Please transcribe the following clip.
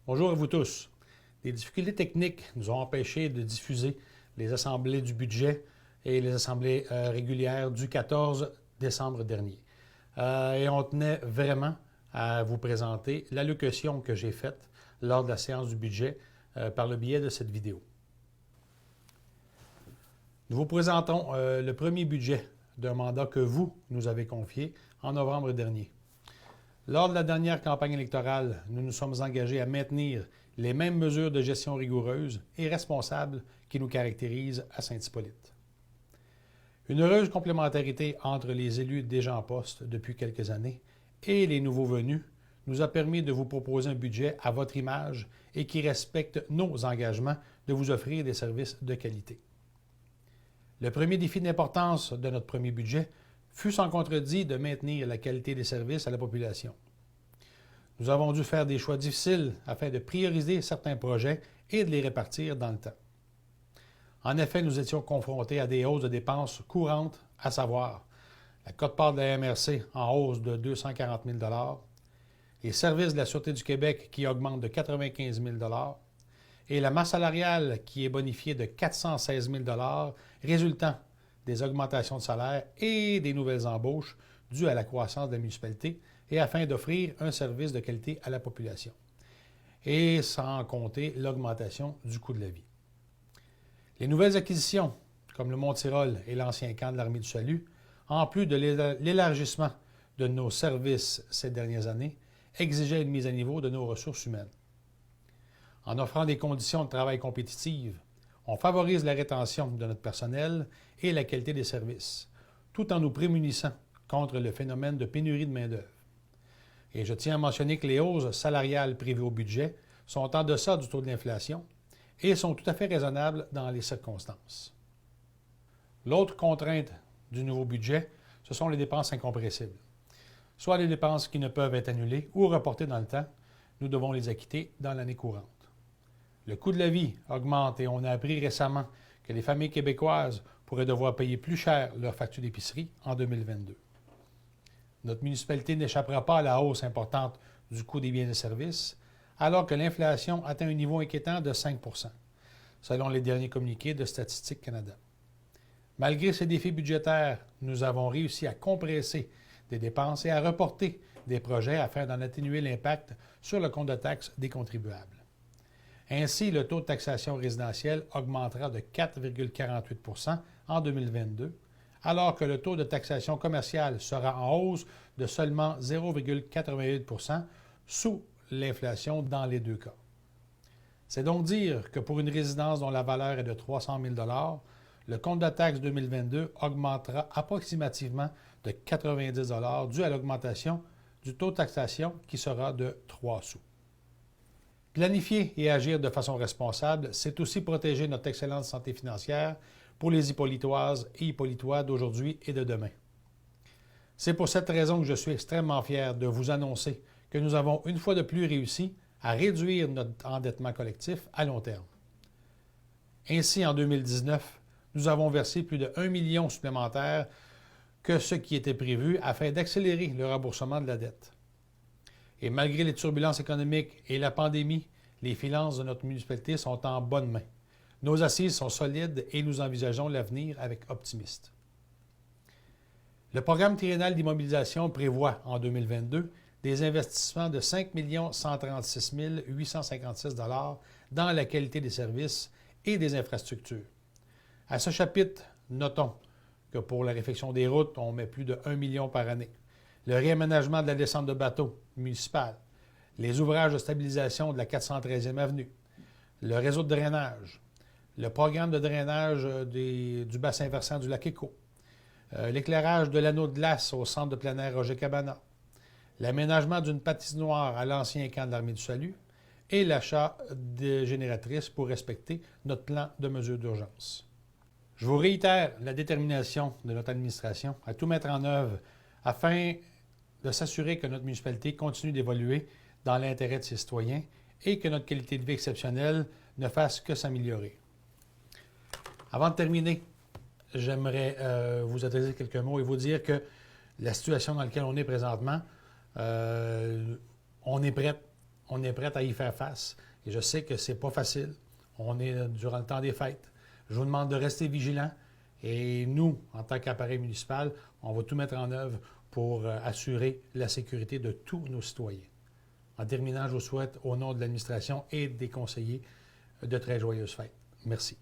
Bonjour à vous tous. Des difficultés techniques nous ont empêchés de diffuser les assemblées du budget et les assemblées régulières du 14 décembre dernier. Et on tenait vraiment à vous présenter l'allocution que j'ai faite lors de la séance du budget par le biais de cette vidéo. Nous vous présentons le premier budget d'un mandat que vous nous avez confié en novembre dernier. Lors de la dernière campagne électorale, nous nous sommes engagés à maintenir les mêmes mesures de gestion rigoureuses et responsables qui nous caractérisent à Saint-Hippolyte. Une heureuse complémentarité entre les élus déjà en poste depuis quelques années et les nouveaux venus nous a permis de vous proposer un budget à votre image et qui respecte nos engagements de vous offrir des services de qualité. Le premier défi d'importance de notre premier budget fut sans contredit de maintenir la qualité des services à la population. Nous avons dû faire des choix difficiles afin de prioriser certains projets et de les répartir dans le temps. En effet, nous étions confrontés à des hausses de dépenses courantes, à savoir la quote-part de la MRC en hausse de 240 000 $, les services de la Sûreté du Québec qui augmentent de 95 000 $ et la masse salariale qui est bonifiée de 416 000 $ résultant des augmentations de salaire et des nouvelles embauches dues à la croissance de la municipalité et afin d'offrir un service de qualité à la population. Et sans compter l'augmentation du coût de la vie. Les nouvelles acquisitions, comme le Mont-Tirol et l'ancien camp de l'Armée du Salut, en plus de l'élargissement de nos services ces dernières années, exigeaient une mise à niveau de nos ressources humaines. En offrant des conditions de travail compétitives, on favorise la rétention de notre personnel et la qualité des services, tout en nous prémunissant contre le phénomène de pénurie de main-d'œuvre. Et je tiens à mentionner que les hausses salariales prévues au budget sont en deçà du taux de l'inflation et sont tout à fait raisonnables dans les circonstances. L'autre contrainte du nouveau budget, ce sont les dépenses incompressibles. Soit les dépenses qui ne peuvent être annulées ou reportées dans le temps, nous devons les acquitter dans l'année courante. Le coût de la vie augmente et on a appris récemment que les familles québécoises pourraient devoir payer plus cher leurs factures d'épicerie en 2022. Notre municipalité n'échappera pas à la hausse importante du coût des biens et services, alors que l'inflation atteint un niveau inquiétant de 5 %, selon les derniers communiqués de Statistique Canada. Malgré ces défis budgétaires, nous avons réussi à compresser des dépenses et à reporter des projets afin d'en atténuer l'impact sur le compte de taxes des contribuables. Ainsi, le taux de taxation résidentielle augmentera de 4,48 % en 2022, alors que le taux de taxation commerciale sera en hausse de seulement 0,88 % sous l'inflation dans les deux cas. C'est donc dire que pour une résidence dont la valeur est de 300 000 $, le compte de taxe 2022 augmentera approximativement de 90 $ dû à l'augmentation du taux de taxation qui sera de 3 sous. Planifier et agir de façon responsable, c'est aussi protéger notre excellente santé financière pour les Hippolytoises et Hippolytois d'aujourd'hui et de demain. C'est pour cette raison que je suis extrêmement fier de vous annoncer que nous avons une fois de plus réussi à réduire notre endettement collectif à long terme. Ainsi, en 2019, nous avons versé plus de 1 million supplémentaire que ce qui était prévu afin d'accélérer le remboursement de la dette. Et malgré les turbulences économiques et la pandémie, les finances de notre municipalité sont en bonne main. Nos assises sont solides et nous envisageons l'avenir avec optimisme. Le programme triennal d'immobilisation prévoit en 2022 des investissements de 5 136 856 $ dans la qualité des services et des infrastructures. À ce chapitre, notons que pour la réfection des routes, on met plus de 1 million par année. Le réaménagement de la descente de bateaux municipale, les ouvrages de stabilisation de la 413e avenue, le réseau de drainage, le programme de drainage du bassin versant du lac Éco, l'éclairage de l'anneau de glace au centre de plein air Roger-Cabana, l'aménagement d'une patinoire à l'ancien camp de l'Armée du Salut et l'achat de génératrices pour respecter notre plan de mesures d'urgence. Je vous réitère la détermination de notre administration à tout mettre en œuvre afin de s'assurer que notre municipalité continue d'évoluer dans l'intérêt de ses citoyens et que notre qualité de vie exceptionnelle ne fasse que s'améliorer. Avant de terminer, j'aimerais vous adresser quelques mots et vous dire que la situation dans laquelle on est présentement, on est prêt On est prêt à y faire face. Et je sais que c'est pas facile. On est durant le temps des fêtes. Je vous demande de rester vigilants. Et nous, en tant qu'appareil municipal, on va tout mettre en œuvre pour assurer la sécurité de tous nos citoyens. En terminant, je vous souhaite, au nom de l'administration et des conseillers, de très joyeuses fêtes. Merci.